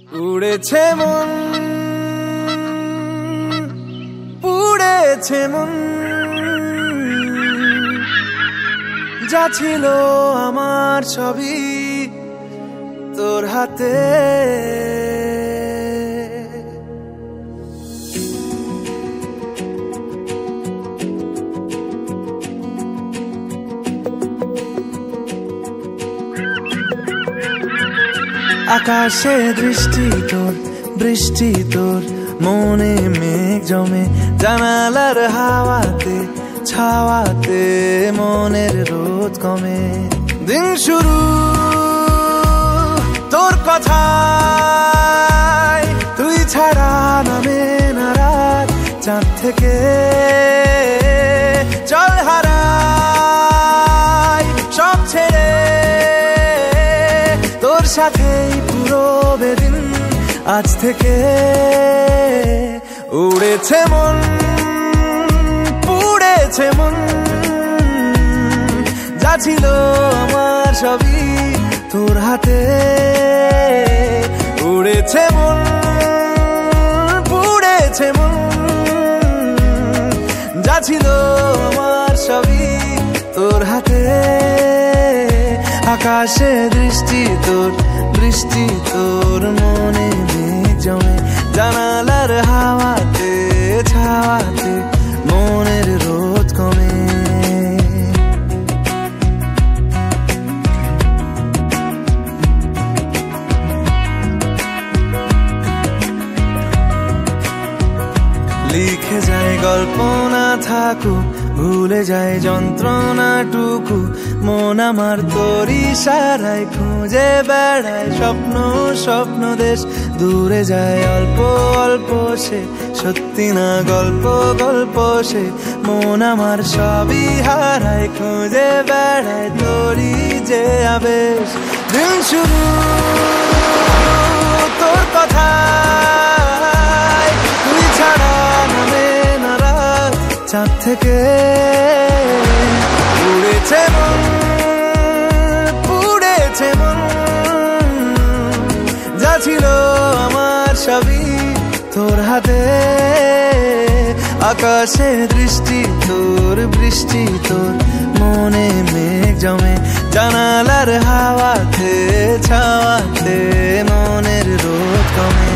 উড়েছে মন, পুড়েছে মন, যা ছিল আমার সবই তোর হাতে। আকাশে দৃষ্টি তোর, বৃষ্টি তোর, মনে মেঘ জমে, জানালার হাওয়াতে ছাওয়াতে মনের রোদ কমে। দিন শুরু তোর কথায়, তুই ছাড়া নামে না রাত, চাঁদ থেকে চল হারাই সব ছেড়ে, তোর সাথেই পুরো বেদিন আজ থেকে। উড়েছে মন, পুড়েছে মন, যা ছিল আমার সবই তোর হাতে। উড়েছে মন, পুড়েছে মন, যা ছিল আমার সবই তোর হাতে। আকাশে দৃষ্টি তোর, বৃষ্টি তোর, মনে মেঘ জমে, জানালার হাওয়াতে ছাওয়াতে মনের রোদ কমে। লিখে যায় গল্প না থাকুক, ভুলে যায় যন্ত্রণাটুকু, মন আমার তোর ইশারায় খুঁজে বেড়ায় স্বপ্ন স্বপ্ন দেশ। দূরে যায় অল্প অল্প সে, সত্যি না গল্প গল্প সে, মন আমার সবই হারায় খুঁজে বেড়ায় তোরই যে আবেশ। দিন শুরু তোর কথায়, তুই ছাড়া নামে না রাত, চাঁদ থেকে। উড়েছে মন, পুড়েছে মন, যা ছিল আমার সবই তোর হাতে। আকাশে দৃষ্টি তোর, বৃষ্টি তোর, মনে মেঘ জমে, জানালার হাওয়াতে ছাওয়াতে মনের রোদ কমে।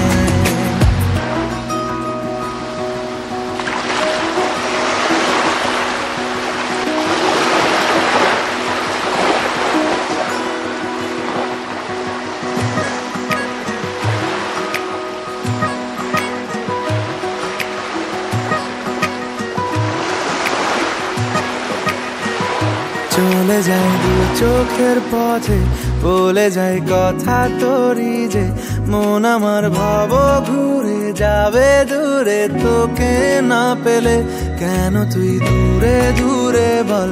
চলে যায় দু চোখের পথে, বলে যায় কথা তোরই যে, মন আমার ভাব ঘুরে যাবে দূরে তোকে না পেলে। কেন তুই দূরে দূরে বল,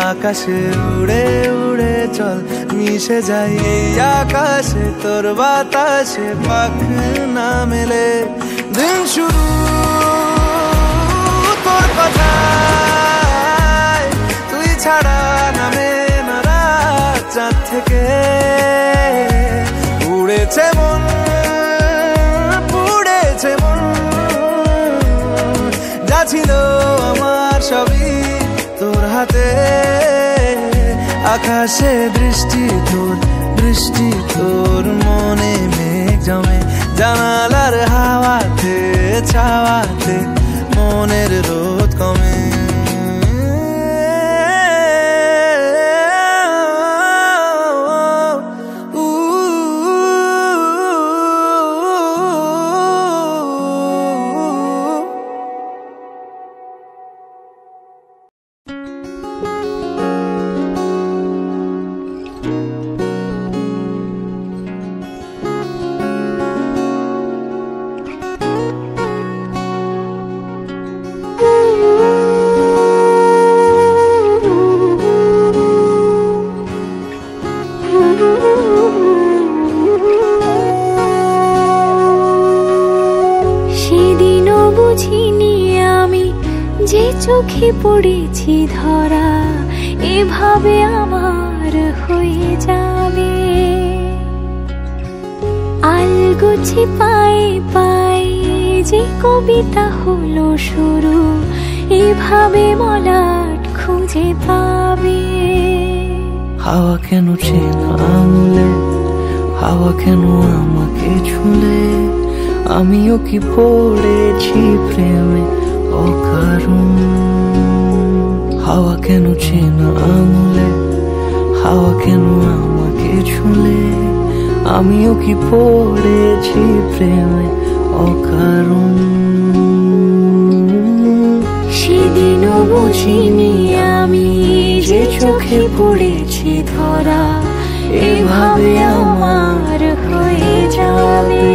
আকাশে উড়ে উড়ে চল, মিশে যাই এই আকাশে তোর বাতাসে পাখ না মেলে। দিন শুরু তোর কথায়, তুই ছাড়া নামে না রাত, চাঁদ থেকে। উড়েছে মন, পুড়েছে মন, যা ছিল আমার সবই তোর হাতে। আকাশে দৃষ্টি তোর, বৃষ্টি তোর, মনে মেঘ জমে, জানালার হাওয়াতে ছাওয়াতে মনের রোদ কমে। চোখে পড়েছি ধরা, এভাবে আমার হয়ে যাবে। আল আলগোছে পায়ে পায়ে যে কবিতা হলো শুরু, এভাবে মলাট খুঁজে পাবে। হাওয়া কেন চেনা আঙুলে, হাওয়া কেন আমাকে ছুলে, আমিও কি পড়েছি প্রেমে অকারণ। হাওয়া কেন চেনা আঙুলে, হাওয়া কেন আমাকে ছুলে, আমিও কি পড়েছি প্রেমে অকারণ। সেদিনও বুঝিনি আমি যে চোখে পড়েছি ধরা, এভাবে আমার হয়ে যাবে।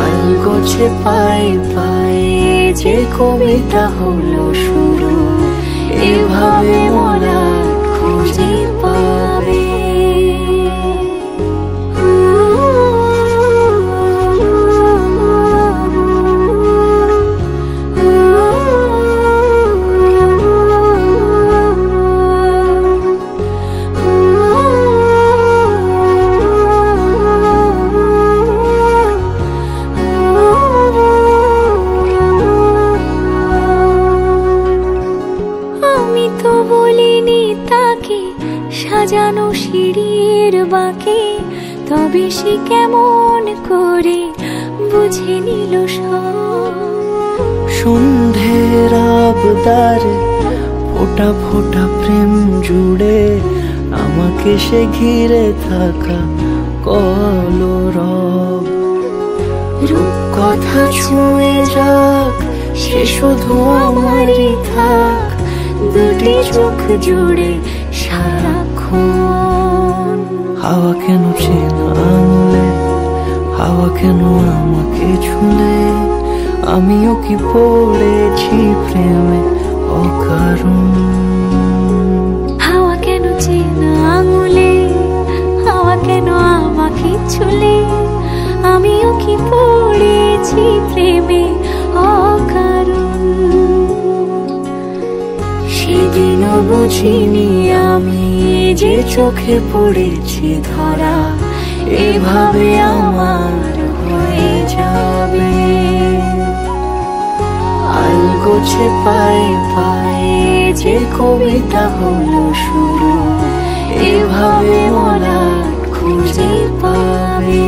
আলগোছে পায়ে পায়ে যে কবিতা হলো শুরু, এভাবে মলাট খুঁজে পাবে। সাজানো সিঁড়ির বাঁকে, তবে সে কেমন করে বুঝে নিল সব। সন্ধ্যের আবদারে ফোঁটা ফোঁটা প্রেম জুড়ে, আমাকে সে ঘিরে থাকা কলরব। রূপকথা ছুঁয়ে যাক, সে শুধু আমারই থাক, দুটি চোখ জুড়ে সারাক্ষণ। হাওয়া কেন চেনা আঙুলে, হাওয়া কেন আমাকে ছুলে, আমিও কি পড়েছি প্রেমে অকারণ। হাওয়া কেন চেনা আঙুলে, হাওয়া কেন আমাকে ছুলে, আমিও কি পড়েছি প্রেমে অকারণ। সেদিনও বুঝিনি আমি যে চোখে পড়েছি ধরা, এভাবে আমার হয়ে যাবে। আলগোছে পায়ে পায়ে যে কবিতা হলো শুরু, এভাবে মলাট খুঁজে পাবে।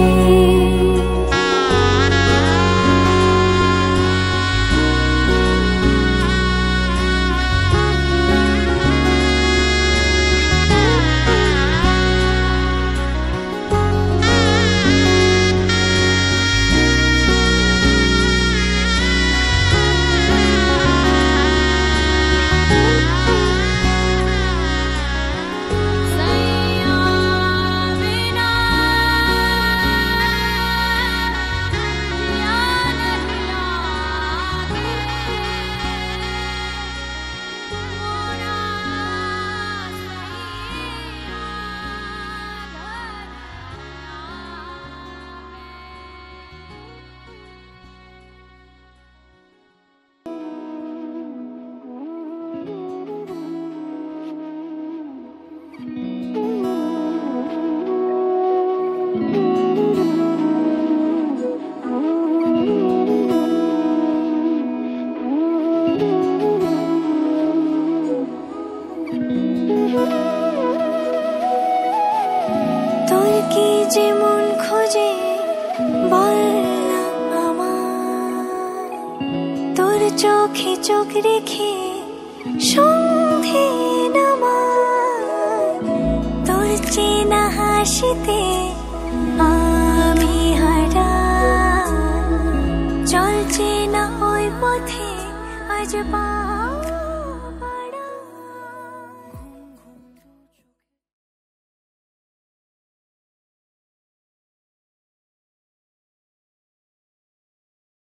যেমন খোঁজে বললাম আমার, তোর চোখে চোখ রেখে সন্ধে নামায়, তোর চেনা হাসিতে আমি হারাই, চলছে না ওই পথে আজ